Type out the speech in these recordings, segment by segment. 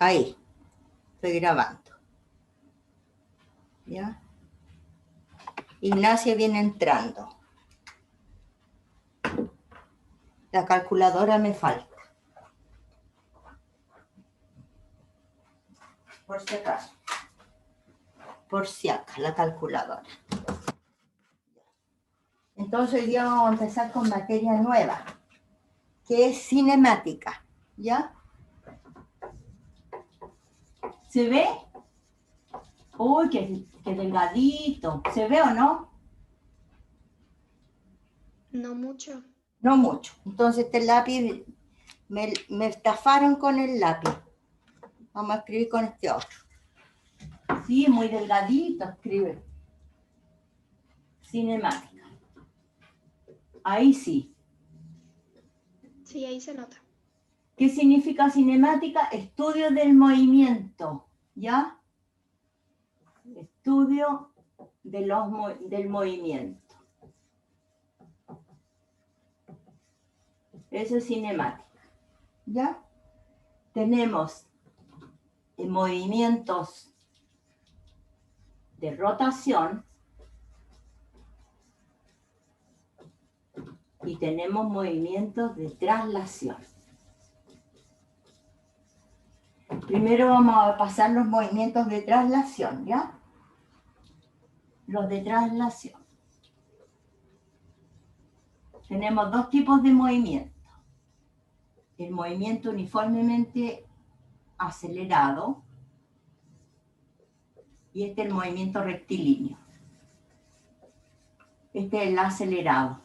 Ahí, estoy grabando. ¿Ya? Ignacia viene entrando. La calculadora me falta. Por si acaso. Por si acaso, la calculadora. Entonces hoy día vamos a empezar con materia nueva, que es cinemática. ¿Ya? ¿Se ve? Uy, qué delgadito. ¿Se ve o no? No mucho. No mucho. Entonces este lápiz, me estafaron con el lápiz. Vamos a escribir con este otro. Sí, muy delgadito escribe. Cinemática. Ahí sí. Sí, ahí se nota. ¿Qué significa cinemática? Estudio del movimiento, ¿ya? Estudio del movimiento. Eso es cinemática, ¿ya? Tenemos movimientos de rotación y tenemos movimientos de traslación. Primero vamos a pasar los movimientos de traslación, ¿ya? Los de traslación. Tenemos dos tipos de movimiento. El movimiento uniformemente acelerado y este es el movimiento rectilíneo. Este es el acelerado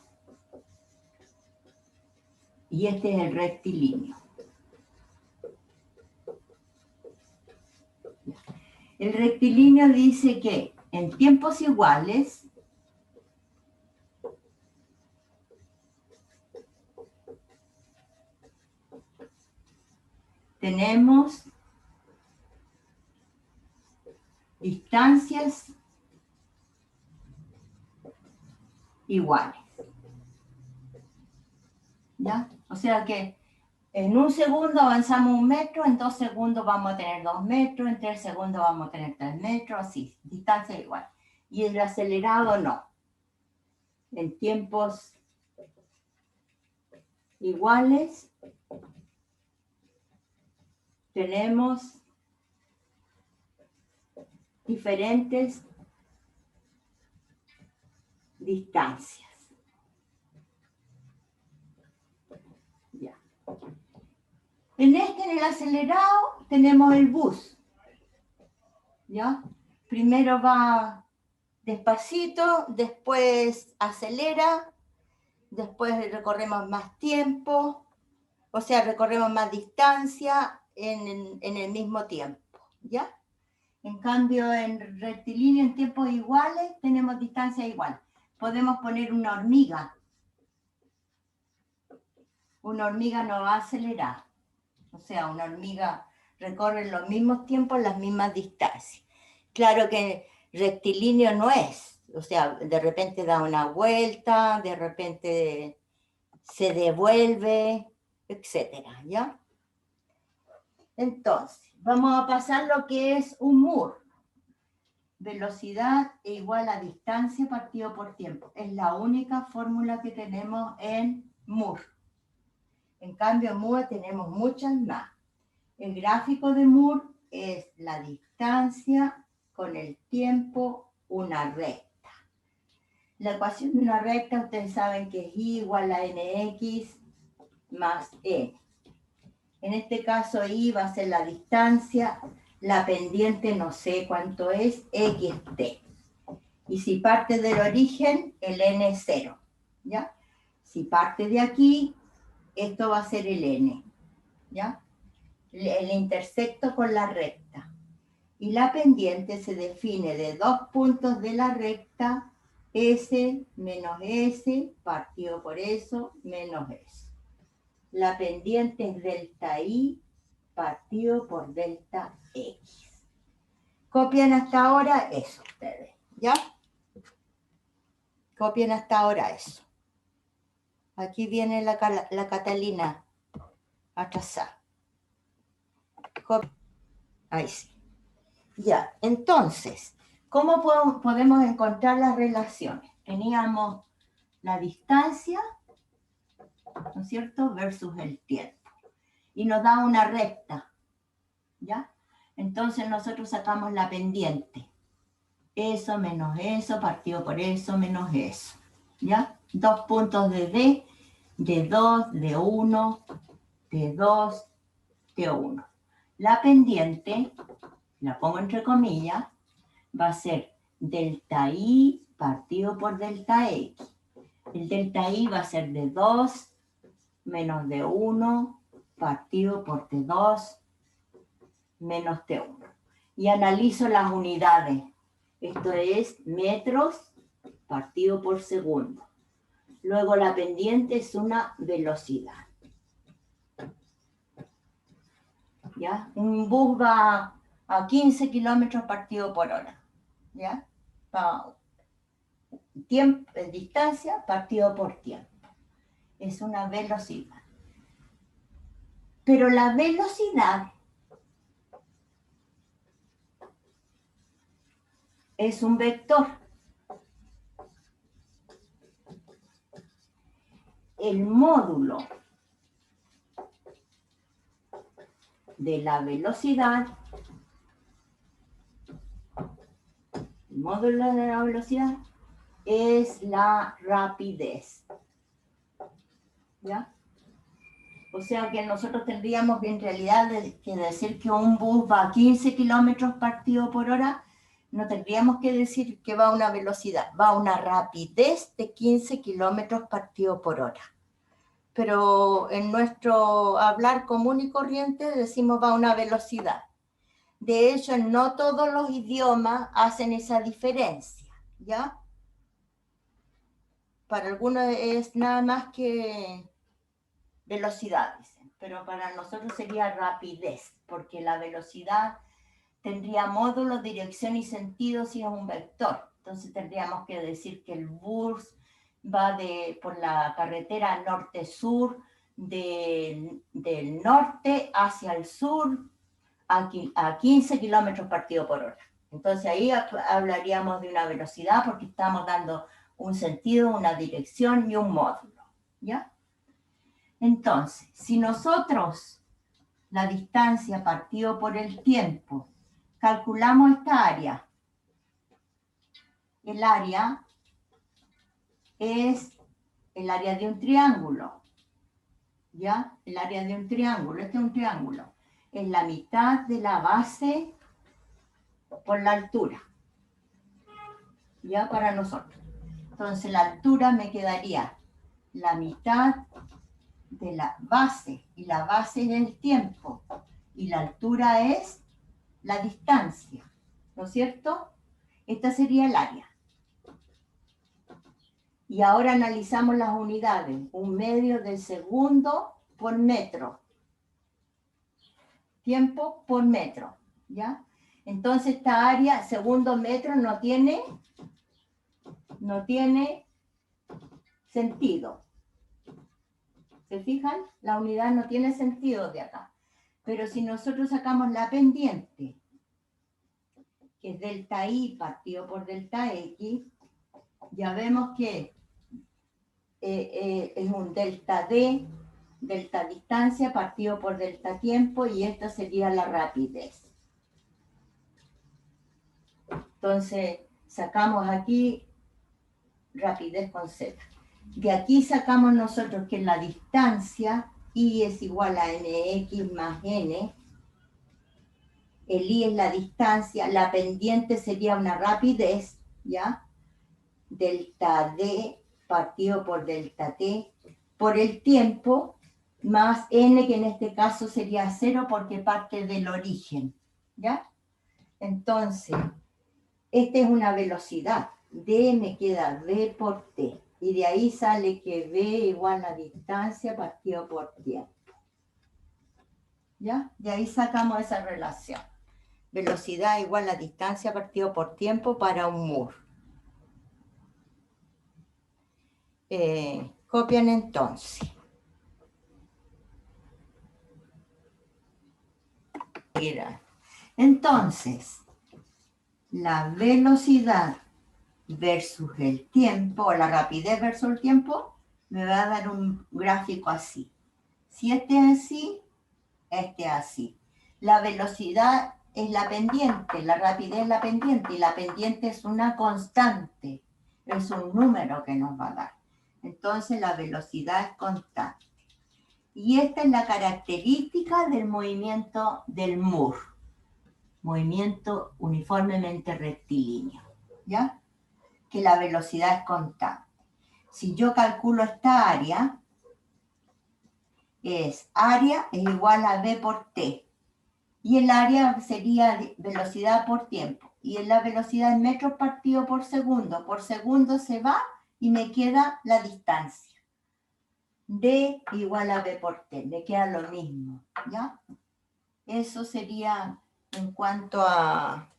y este es el rectilíneo. El rectilíneo dice que en tiempos iguales tenemos distancias iguales. ¿Ya? O sea que en un segundo avanzamos 1 metro, en 2 segundos vamos a tener 2 metros, en 3 segundos vamos a tener 3 metros, así, distancia igual. Y el acelerado no. En tiempos iguales tenemos diferentes distancias. Ya. En el acelerado, tenemos el bus. ¿Ya? Primero va despacito, después acelera, después recorremos más tiempo, o sea, recorremos más distancia en el mismo tiempo. ¿Ya? En cambio, en rectilíneo, en tiempos iguales, tenemos distancia igual. Podemos poner una hormiga. Una hormiga no va a acelerar. O sea, una hormiga recorre los mismos tiempos, las mismas distancias. Claro que rectilíneo no es. O sea, de repente da una vuelta, de repente se devuelve, etcétera, ¿ya? Entonces, vamos a pasar lo que es un Moore. Velocidad e igual a distancia partido por tiempo. Es la única fórmula que tenemos en Moore. En cambio, en Moore tenemos muchas más. El gráfico de Moore es la distancia con el tiempo, una recta. La ecuación de una recta, ustedes saben que es I igual a nx más n. En este caso, I va a ser la distancia, la pendiente no sé cuánto es, xt. Y si parte del origen, el n es 0, ¿ya? Si parte de aquí, esto va a ser el n, ¿ya? El intersecto con la recta. Y la pendiente se define de dos puntos de la recta, S menos S, partido por eso, menos S. La pendiente es delta I, partido por delta X. Copian hasta ahora eso ustedes, ¿ya? Copien hasta ahora eso. Aquí viene la Catalina atrasada. Ahí sí. Ya, entonces, ¿cómo podemos encontrar las relaciones? Teníamos la distancia, ¿no es cierto?, versus el tiempo. Y nos da una recta, ¿ya? Entonces nosotros sacamos la pendiente. Eso menos eso, partido por eso menos eso, ¿ya? 2 puntos de D, de 2, de 1, de 2, de 1. La pendiente, la pongo entre comillas, va a ser delta I partido por delta X. El delta I va a ser de 2 menos de 1 partido por T2 menos T1. Y analizo las unidades. Esto es metros partido por segundo. Luego la pendiente es una velocidad. ¿Ya? Un bus va a 15 kilómetros partido por hora. ¿Ya? Tiempo, distancia partido por tiempo. Es una velocidad. Pero la velocidad es un vector. El módulo de la velocidad, el módulo de la velocidad es la rapidez. ¿Ya? O sea que nosotros tendríamos en realidad que decir que un bus va a 15 kilómetros partido por hora, no tendríamos que decir que va a una velocidad, va a una rapidez de 15 kilómetros partido por hora. Pero en nuestro hablar común y corriente decimos va a una velocidad. De hecho, no todos los idiomas hacen esa diferencia, ¿ya? Para algunos es nada más que velocidad, dicen, pero para nosotros sería rapidez, porque la velocidad tendría módulo, dirección y sentido si es un vector. Entonces tendríamos que decir que el bus va por la carretera norte-sur, del norte hacia el sur, a 15 kilómetros partido por hora. Entonces ahí hablaríamos de una velocidad porque estamos dando un sentido, una dirección y un módulo, ¿ya? Entonces, si nosotros la distancia partido por el tiempo, calculamos esta área, el área es el área de un triángulo, ¿ya? El área de un triángulo, este es un triángulo, es la mitad de la base por la altura, ¿ya? Para nosotros. Entonces la altura me quedaría la mitad de la base, y la base es el tiempo, y la altura es la distancia, ¿no es cierto? Esta sería el área. Y ahora analizamos las unidades, 1/2 de segundo por metro, tiempo por metro, ¿ya? Entonces esta área, segundo metro, no tiene sentido. ¿Se fijan? La unidad no tiene sentido de acá. Pero si nosotros sacamos la pendiente, que es delta I partido por delta X, ya vemos que es un delta D, delta distancia partido por delta tiempo, y esta sería la rapidez. Entonces, sacamos aquí rapidez con Z. De aquí sacamos nosotros que la distancia I es igual a mx más n. El I es la distancia, la pendiente sería una rapidez, ¿ya? Delta D partido por delta T por el tiempo, más n, que en este caso sería 0 porque parte del origen, ¿ya? Entonces, esta es una velocidad. D me queda V por T. Y de ahí sale que V igual a distancia partido por tiempo. ¿Ya? De ahí sacamos esa relación. Velocidad igual a distancia partido por tiempo para un mur. Copian entonces. Mira. Entonces, la velocidad versus el tiempo, o la rapidez versus el tiempo, me va a dar un gráfico así. Si este es así, este es así. La velocidad es la pendiente, la rapidez es la pendiente, y la pendiente es una constante, es un número que nos va a dar. Entonces la velocidad es constante. Y esta es la característica del movimiento del Moore, movimiento uniformemente rectilíneo, ¿ya? Que la velocidad es constante. Si yo calculo esta área, área es igual a V por T. Y el área sería velocidad por tiempo. Y la velocidad en metros partido por segundo. Por segundo se va y me queda la distancia. D igual a V por T. Me queda lo mismo, ¿ya? Eso sería en cuanto a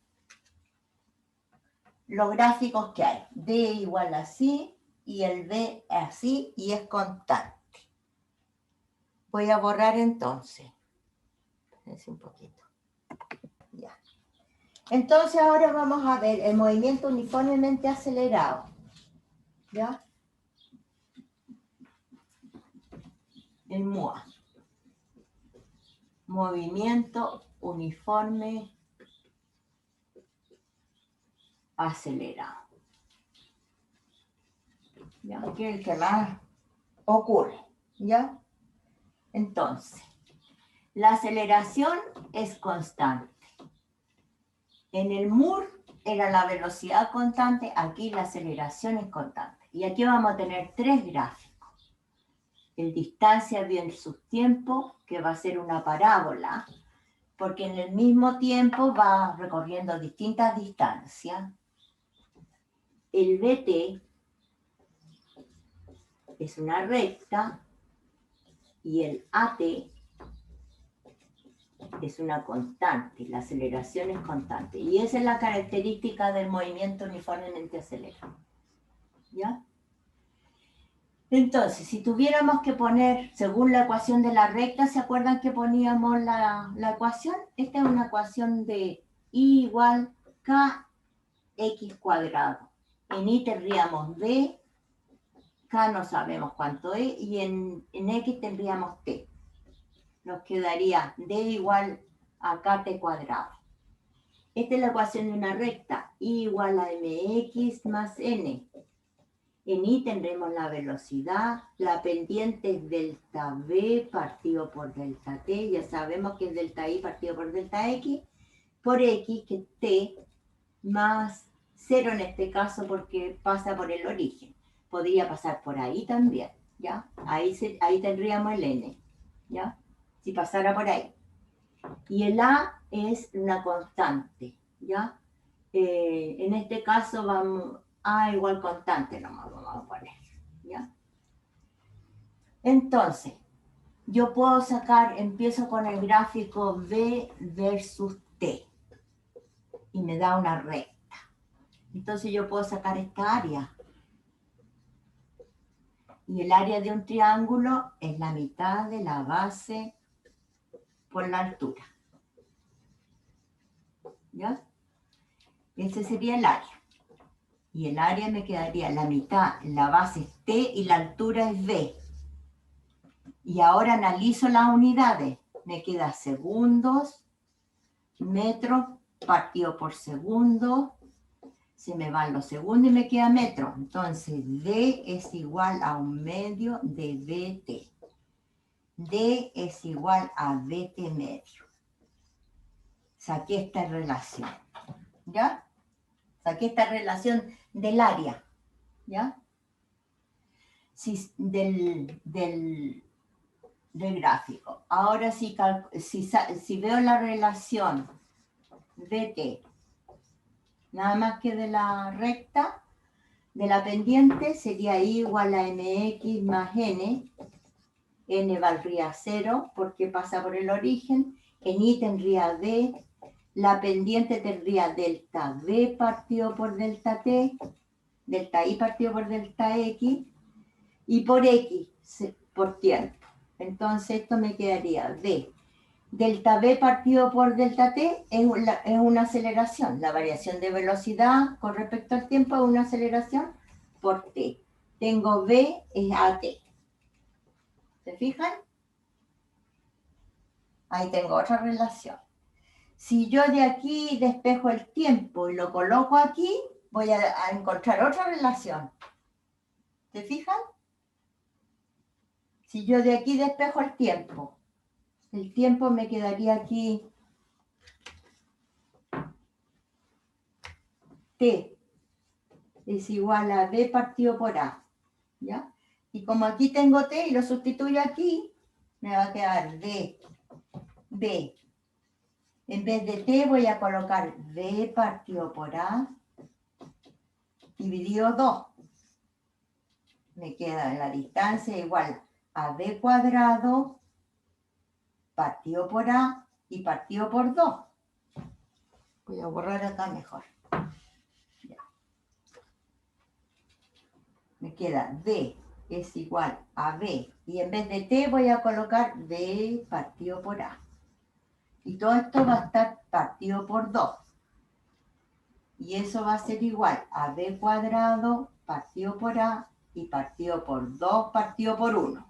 los gráficos que hay. D igual a así y el V así y es constante. Voy a borrar entonces. Es un poquito. Ya. Entonces ahora vamos a ver el movimiento uniformemente acelerado. ¿Ya? El MUA. Movimiento uniforme acelerado. ¿Ya? Que es el que más ocurre. ¿Ya? Entonces, la aceleración es constante. En el Moore era la velocidad constante, aquí la aceleración es constante. Y aquí vamos a tener tres gráficos. El distancia versus tiempo, que va a ser una parábola, porque en el mismo tiempo va recorriendo distintas distancias. El VT es una recta y el AT es una constante, la aceleración es constante. Y esa es la característica del movimiento uniformemente acelerado. ¿Ya? Entonces, si tuviéramos que poner, según la ecuación de la recta, ¿se acuerdan que poníamos la ecuación? Esta es una ecuación de I igual KX cuadrado. En I tendríamos D, K no sabemos cuánto es, y en X tendríamos T. Nos quedaría D igual a KT cuadrado. Esta es la ecuación de una recta, I igual a MX más N. En I tendremos la velocidad, la pendiente es delta V partido por delta T, ya sabemos que es delta I partido por delta X, por X, que es T más 0 en este caso porque pasa por el origen. Podría pasar por ahí también, ¿ya? Ahí tendríamos el N, ¿ya? Si pasara por ahí. Y el A es una constante, ¿ya? En este caso vamos A igual constante, nomás vamos a poner, ¿ya? Entonces, yo puedo sacar, empiezo con el gráfico V versus T y me da una recta. Entonces yo puedo sacar esta área. Y el área de un triángulo es la mitad de la base por la altura. ¿Ya? Ese sería el área. Y el área me quedaría la mitad, la base es T y la altura es V. Y ahora analizo las unidades. Me queda segundos, metros, partido por segundo. Se me van los segundos y me queda metro. Entonces, D es igual a 1/2 de VT. D es igual a VT medio. Saqué esta relación. ¿Ya? Saqué esta relación del área. ¿Ya? Del gráfico. Ahora si veo la relación VT, nada más que de la recta, de la pendiente, sería I igual a MX más N. N valdría 0 porque pasa por el origen. En I tendría D. La pendiente tendría delta V partido por delta T. Delta I partido por delta X. Y por X, por tiempo. Entonces esto me quedaría D delta V partido por delta T es una aceleración. La variación de velocidad con respecto al tiempo es una aceleración por T. Tengo V es AT. ¿Se fijan? Ahí tengo otra relación. Si yo de aquí despejo el tiempo y lo coloco aquí, voy a encontrar otra relación. ¿Se fijan? Si yo de aquí despejo el tiempo me quedaría aquí T es igual a B partido por A, ¿ya? Y como aquí tengo T y lo sustituyo aquí, me va a quedar D, B. En vez de T voy a colocar B partido por A dividido 2. Me queda la distancia igual a B cuadrado partido por A y partido por 2. Voy a borrar acá mejor. Ya. Me queda D es igual a B. Y en vez de T voy a colocar B partido por A. Y todo esto va a estar partido por 2. Y eso va a ser igual a B cuadrado partido por A y partido por 2 partido por 1.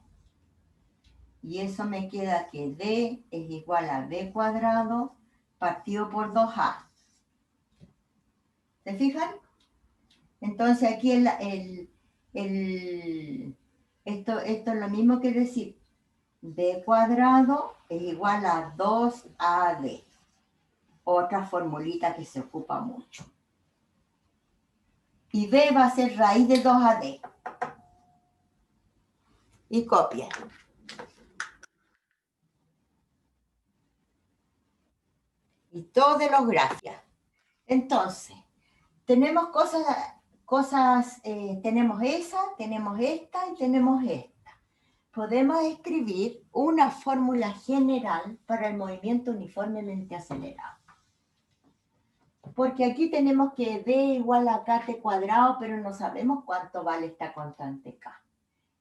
Y eso me queda que D es igual a B cuadrado partido por 2A. ¿Se fijan? Entonces aquí esto es lo mismo que decir B cuadrado es igual a 2AD. Otra formulita que se ocupa mucho. Y B va a ser raíz de 2AD. Y copia. Y todo de los grafias. Entonces, tenemos tenemos esa, tenemos esta y tenemos esta. Podemos escribir una fórmula general para el movimiento uniformemente acelerado. Porque aquí tenemos que D igual a KT cuadrado, pero no sabemos cuánto vale esta constante K.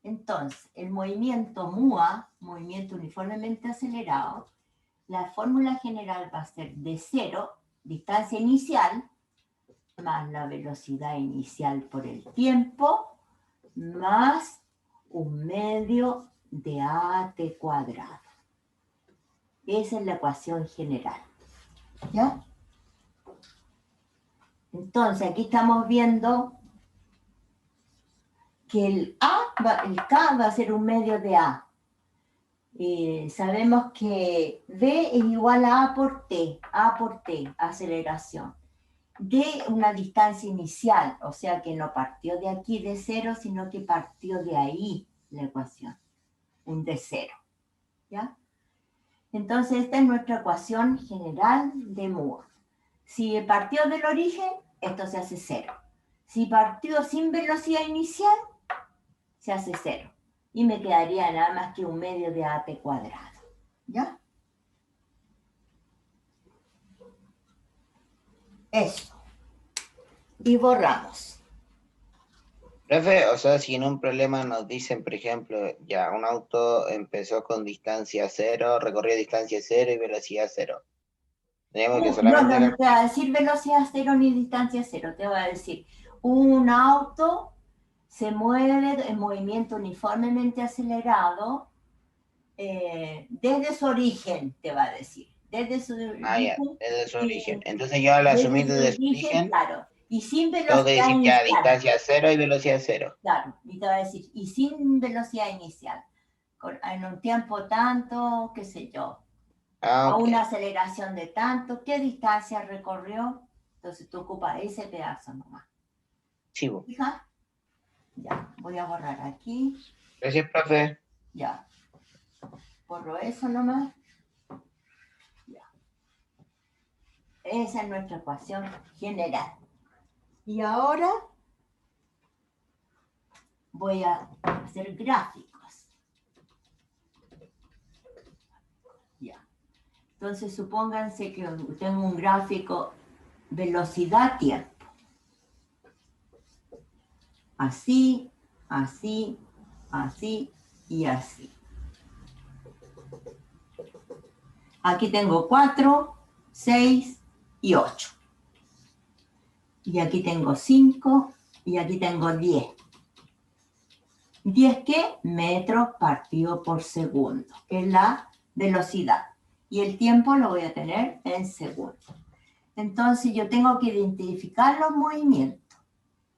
Entonces, el movimiento MUA, movimiento uniformemente acelerado, la fórmula general va a ser de 0, distancia inicial, más la velocidad inicial por el tiempo, más un medio de AT cuadrado. Esa es la ecuación general. ¿Ya? Entonces, aquí estamos viendo que el K va a ser un medio de A. Sabemos que V es igual a A por T, aceleración. D, una distancia inicial, o sea que no partió de aquí de 0, sino que partió de ahí la ecuación, un de 0. ¿Ya? Entonces, esta es nuestra ecuación general de Moore. Si partió del origen, esto se hace 0. Si partió sin velocidad inicial, se hace 0. Y me quedaría nada más que un medio de AT cuadrado. ¿Ya? Eso. Y borramos. Profe, o sea, si en un problema nos dicen, por ejemplo, ya un auto empezó con distancia 0, recorrió distancia 0 y velocidad 0. Tenemos que solamente... No te va a decir velocidad 0 ni distancia 0. Te va a decir, un auto se mueve en movimiento uniformemente acelerado desde su origen, te va a decir. Desde su origen. Desde su origen. Entonces yo al asumir desde su origen, claro, y sin tengo que velocidad decir inicial. ya distancia 0 y velocidad 0. Claro, y te va a decir, y sin velocidad inicial. En un tiempo tanto, qué sé yo, a una aceleración de tanto, ¿qué distancia recorrió? Entonces tú ocupas ese pedazo nomás. Sí, ¿Fija? Ya, voy a borrar aquí. Gracias, profe. Ya. Borro eso nomás. Ya. Esa es nuestra ecuación general. Y ahora voy a hacer gráficos. Ya. Entonces supónganse que tengo un gráfico velocidad-tiempo. Así, así, así y así. Aquí tengo 4, 6 y 8. Y aquí tengo 5 y aquí tengo 10. ¿10 qué? Metros partido por segundo, que es la velocidad. Y el tiempo lo voy a tener en segundos. Entonces yo tengo que identificar los movimientos.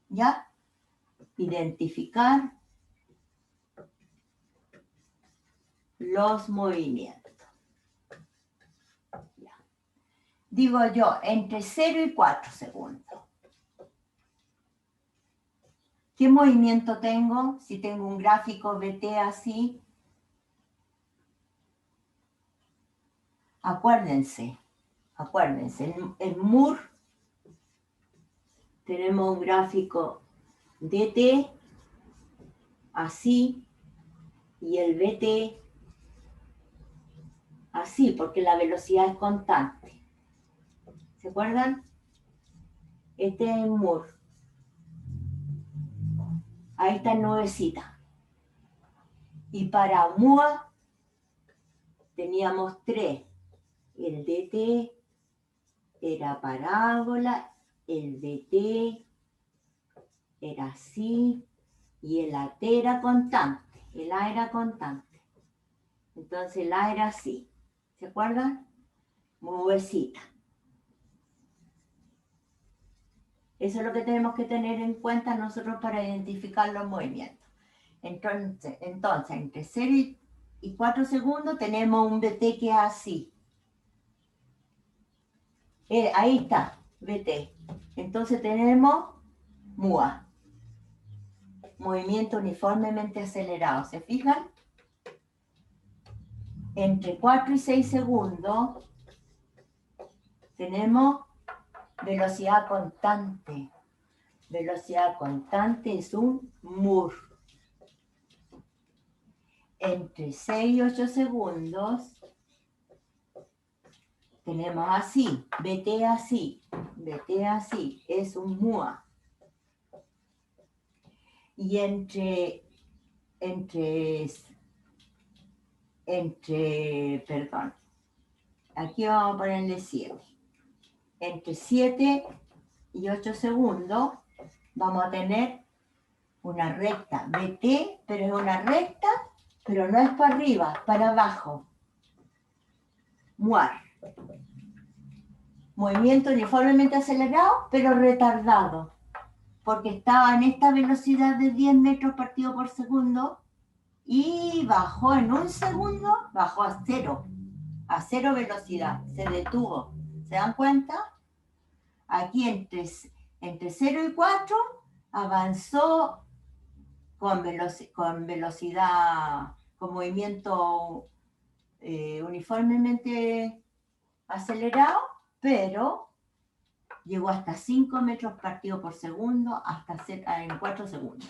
¿Ya? Identificar los movimientos. Ya. Digo yo, entre 0 y 4 segundos. ¿Qué movimiento tengo? Si tengo un gráfico BT así. Acuérdense, en Moore tenemos un gráfico DT así y el BT así, porque la velocidad es constante. ¿Se acuerdan? Este es Moore. Ahí está nubecita. Y para MUA teníamos 3. El DT era parábola, el BT era así y el AT era constante. El A era constante. Entonces el A era así. ¿Se acuerdan? Nubecita. Eso es lo que tenemos que tener en cuenta nosotros para identificar los movimientos. Entonces entre 0 y 4 segundos tenemos un BT que es así. Ahí está, BT. Entonces tenemos MUA. Movimiento uniformemente acelerado. ¿Se fijan? Entre 4 y 6 segundos tenemos velocidad constante. Velocidad constante es un MUR. Entre 6 y 8 segundos tenemos así, BT así, es un MUA. Y perdón, aquí vamos a ponerle 7. Entre 7 y 8 segundos vamos a tener una recta BT, pero es una recta, pero no es para arriba, para abajo. MUAR. Movimiento uniformemente acelerado, pero retardado, porque estaba en esta velocidad de 10 metros partido por segundo y bajó en un segundo, bajó a cero velocidad, se detuvo. ¿Se dan cuenta? Aquí entre 0 y 4 avanzó con velocidad, con movimiento uniformemente acelerado, pero llegó hasta 5 metros partido por segundo en 4 segundos.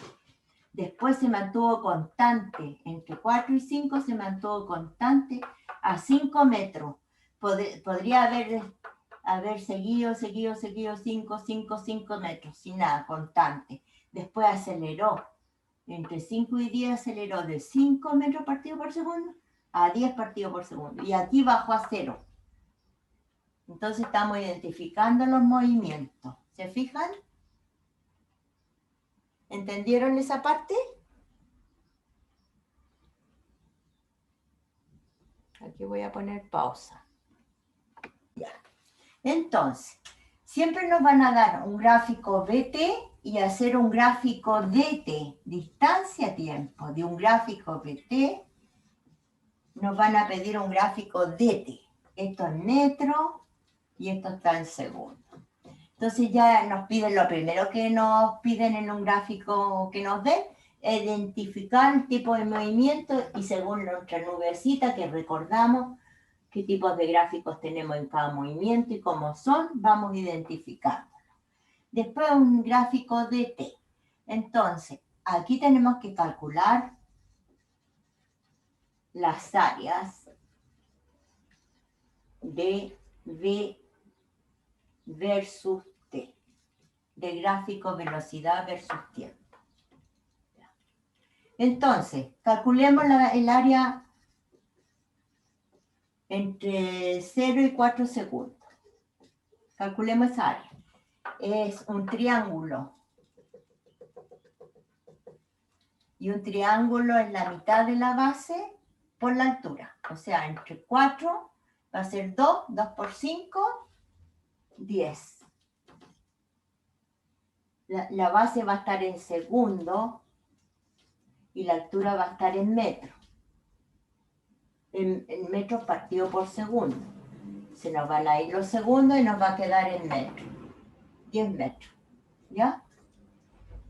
Después se mantuvo constante, entre 4 y 5 se mantuvo constante a 5 metros. Podría haber seguido 5 metros, sin nada, constante. Después aceleró, entre 5 y 10 aceleró de 5 metros partido por segundo a 10 partido por segundo. Y aquí bajó a 0. Entonces estamos identificando los movimientos. ¿Se fijan? ¿Entendieron esa parte? Aquí voy a poner pausa. Ya. Entonces, siempre nos van a dar un gráfico BT y hacer un gráfico DT, distancia-tiempo. De un gráfico BT nos van a pedir un gráfico DT. Esto es metro y esto está en segundo. Entonces ya nos piden, lo primero que nos piden en un gráfico que nos den, identificar el tipo de movimiento y según nuestra nubecita que recordamos qué tipos de gráficos tenemos en cada movimiento y cómo son, vamos identificándolo. Después un gráfico de T. Entonces, aquí tenemos que calcular las áreas de V versus T, de gráfico velocidad versus tiempo. Entonces, calculemos el área entre 0 y 4 segundos. Calculemos esa área. Es un triángulo. Y un triángulo es la mitad de la base por la altura. O sea, entre 4 va a ser 2, 2 por 5, 10. La base va a estar en segundo y la altura va a estar en metros. En metros partido por segundo. Se nos van a ir los segundos y nos va a quedar en metros. 10 metros. ¿Ya?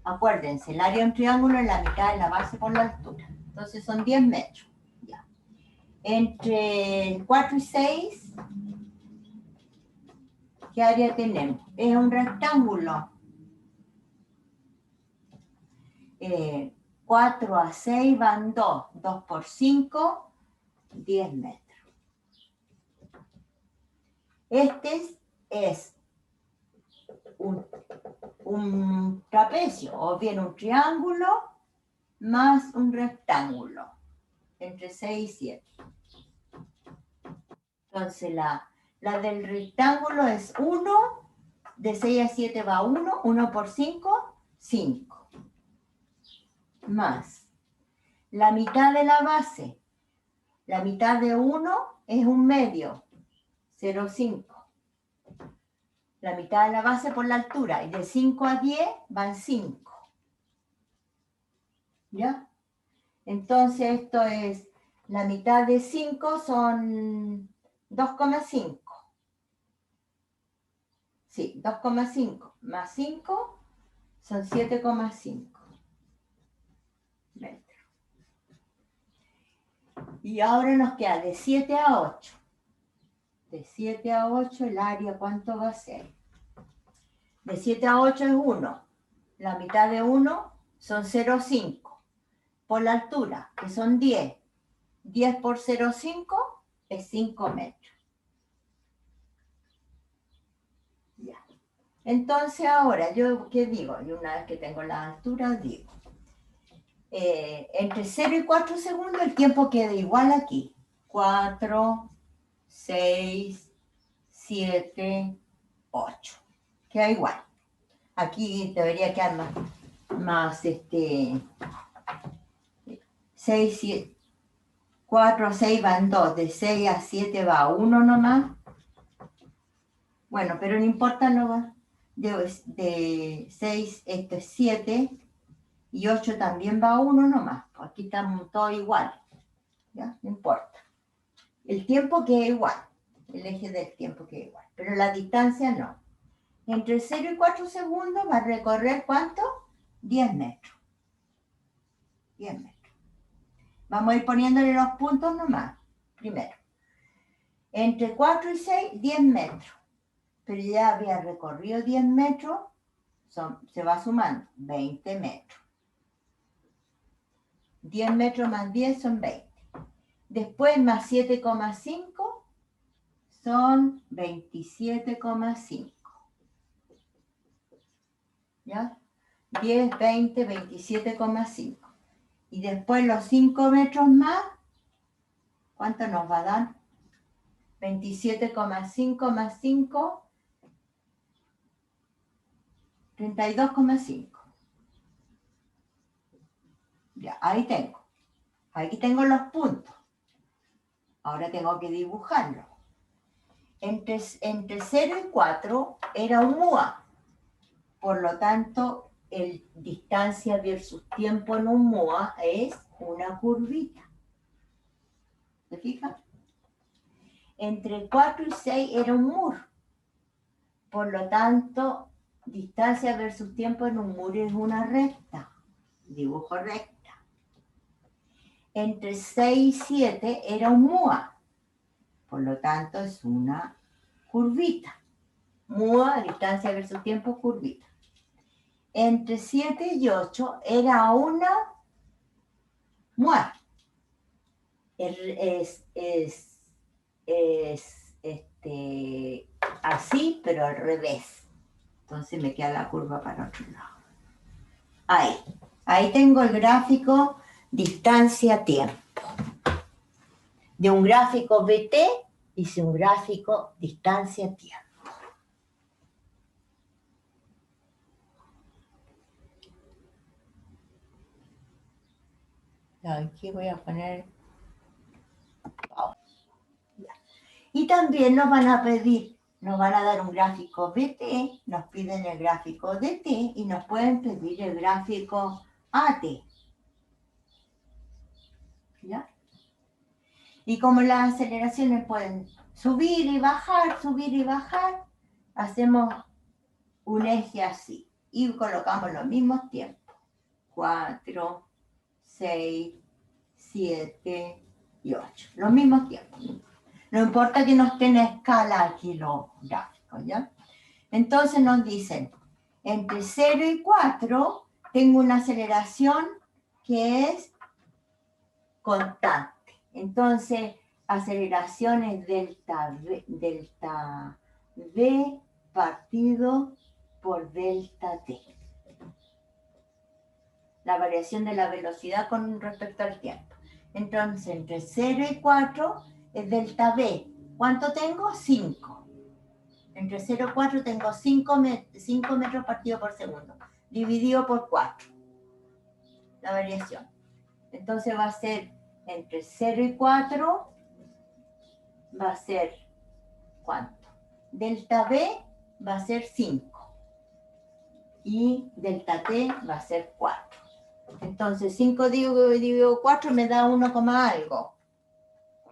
Acuérdense, el área de un triángulo es la mitad de la base por la altura. Entonces son 10 metros. ¿Ya? Entre 4 y 6, ¿qué área tenemos? Es un rectángulo. 4 a 6 van 2. 2 por 5, 10 metros. Este es un trapecio, o bien un triángulo más un rectángulo, entre 6 y 7. Entonces la del rectángulo es 1, de 6 a 7 va 1, 1 por 5, 5. Más la mitad de la base, la mitad de 1 es un medio, 0,5. La mitad de la base por la altura, y de 5 a 10 van 5. ¿Ya? Entonces esto es, la mitad de 5 son 2,5. Sí, 2,5 más 5 son 7,5 metros. Y ahora nos queda de 7 a 8. De 7 a 8 el área, ¿cuánto va a ser? De 7 a 8 es 1. La mitad de 1 son 0,5. Por la altura, que son 10. 10 por 0,5 es 5 metros. Ya. Entonces ahora, ¿yo qué digo? Y una vez que tengo la altura, digo. Entre 0 y 4 segundos el tiempo queda igual aquí. 4, 6, 7, 8. Queda igual. Aquí debería quedar más 6, 7, 4 a 6 van 2, de 6 a 7 va 1 nomás. Bueno, pero no importa, no va. De 6, esto es 7, y 8 también va 1 nomás. Aquí estamos todos iguales. ¿Ya? No importa. El tiempo queda igual. El eje del tiempo queda igual. Pero la distancia no. Entre 0 y 4 segundos va a recorrer ¿cuánto? 10 metros. 10 metros. Vamos a ir poniéndole los puntos nomás. Primero. Entre 4 y 6, 10 metros. Pero ya había recorrido 10 metros, se va sumando 20 metros. 10 metros más 10 son 20. Después más 7,5 son 27,5. ¿Ya? 10, 20, 27,5. Y después los 5 metros más, ¿cuánto nos va a dar? 27,5 más 5, 32,5. Ya, ahí tengo. Aquí tengo los puntos. Ahora tengo que dibujarlo. Entre 0 y 4 era un MUA. Por lo tanto, el distancia versus tiempo en un MUA es una curvita. ¿Se fijan? Entre 4 y 6 era un muro. Por lo tanto, distancia versus tiempo en un muro es una recta. Dibujo recta. Entre 6 y 7 era un MUA. Por lo tanto, es una curvita. MUA, distancia versus tiempo, curvita. Entre 7 y 8 era una MUA. Así, pero al revés. Entonces me queda la curva para otro lado. Ahí tengo el gráfico distancia-tiempo. De un gráfico BT hice un gráfico distancia-tiempo. Aquí voy a poner pausa. Y también nos van a pedir, nos van a dar un gráfico BT, nos piden el gráfico DT y nos pueden pedir el gráfico AT. ¿Ya? Y como las aceleraciones pueden subir y bajar, hacemos un eje así y colocamos los mismos tiempos. 4, 6, 7 y 8. Los mismos tiempos. No importa que no estén a escala aquí los gráficos, ¿ya? Entonces nos dicen, entre 0 y 4 tengo una aceleración que es constante. Entonces, aceleración es delta V partido por delta T. La variación de la velocidad con respecto al tiempo. Entonces, entre 0 y 4 es delta V. ¿Cuánto tengo? 5. Entre 0 y 4 tengo 5 metros partido por segundo, dividido por 4. La variación. Entonces va a ser entre 0 y 4, va a ser, ¿cuánto? Delta V va a ser 5. Y delta T va a ser 4. Entonces 5 dividido 4 me da 1, algo.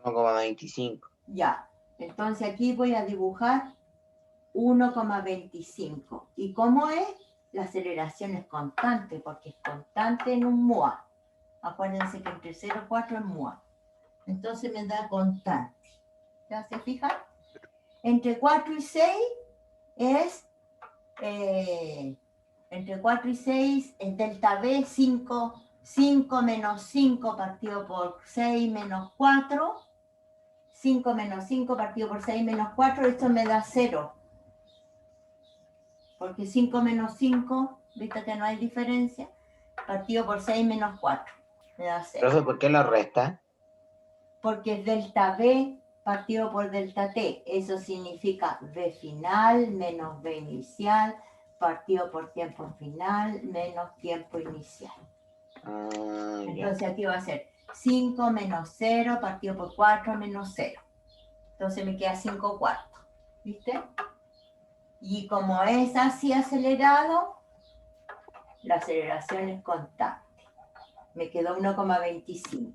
1,25. Ya. Entonces aquí voy a dibujar 1,25. ¿Y cómo es? La aceleración es constante, porque es constante en un MUA. Acuérdense que entre 0 y 4 es MUA. Entonces me da constante. ¿Ya se fijan? Entre 4 y 6 es... entre 4 y 6 es delta V, 5. 5 menos 5 partido por 6 menos 4. 5 menos 5 partido por 6 menos 4. Esto me da 0. Porque 5 menos 5, ¿viste que no hay diferencia? Partido por 6 menos 4. Me da 0. Profe, ¿por qué lo resta? Porque es delta V partido por delta T. Eso significa V final menos V inicial partido por tiempo final menos tiempo inicial. Entonces aquí va a ser 5 menos 0 partido por 4 menos 0. Entonces me queda 5 cuartos. ¿Viste? Y como es así acelerado, la aceleración es constante. Me quedó 1,25.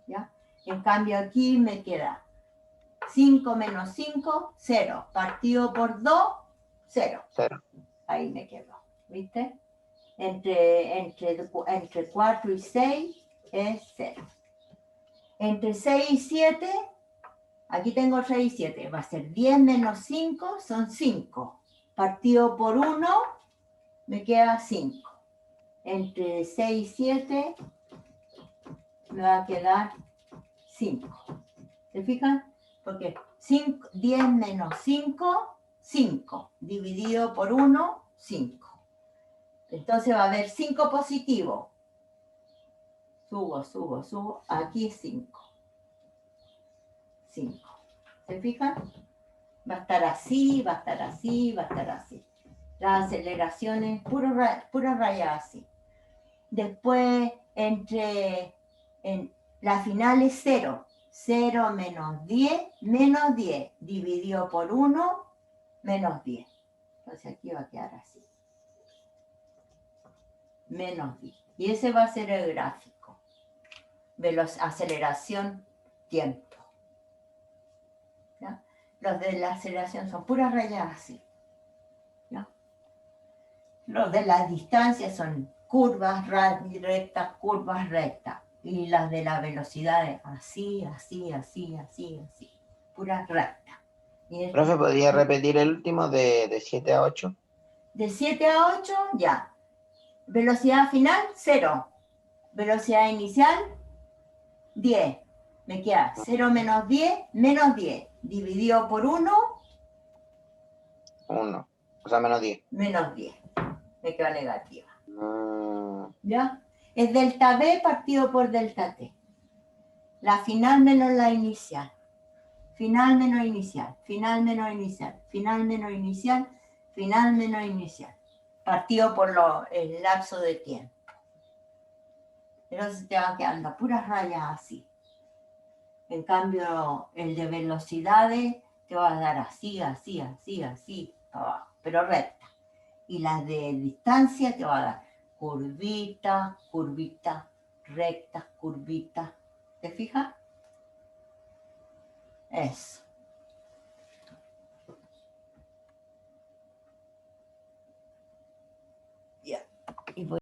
¿Ya? En cambio aquí me queda 5 menos 5, 0. Partido por 2, 0. 0. Ahí me quedó. ¿Viste? Entre 4 y 6 es 0. Entre 6 y 7, aquí tengo 6 y 7. Va a ser 10 menos 5, son 5. Partido por 1, me queda 5. Entre 6 y 7, me va a quedar 5. ¿Se fijan? Porque 10 menos 5, 5. Dividido por 1, 5. Entonces va a haber 5 positivos. Subo. Aquí 5. 5. ¿Se fijan? Va a estar así. Las aceleraciones, pura raya así. Después, la final es 0. 0 menos 10, dividido por 1, menos 10. Entonces aquí va a quedar así. Menos 10. Y ese va a ser el gráfico. Aceleración, tiempo. ¿Ya? Los de la aceleración son puras rayas así. ¿Ya? Los de la distancia son curvas rectas, Y las de la velocidad es así. Puras rectas. Profe, ¿podría repetir el último de 7 a 8? De 7 a 8, ya. Velocidad final, 0. Velocidad inicial, 10. Me queda 0 menos 10, menos 10. Dividido por 1. 1. O sea, menos 10. Menos 10. Me queda negativa. ¿Ya? Es delta V partido por delta T. La final menos la inicial. final menos inicial, final menos inicial, final menos inicial, final menos inicial, partido por el lapso de tiempo. Entonces te va quedando puras rayas así. En cambio, el de velocidades te va a dar así, así, así, así, abajo, pero recta. Y las de distancia te va a dar curvita, curvita, recta, curvita. ¿Te fijas? Eso. Ya. Y voy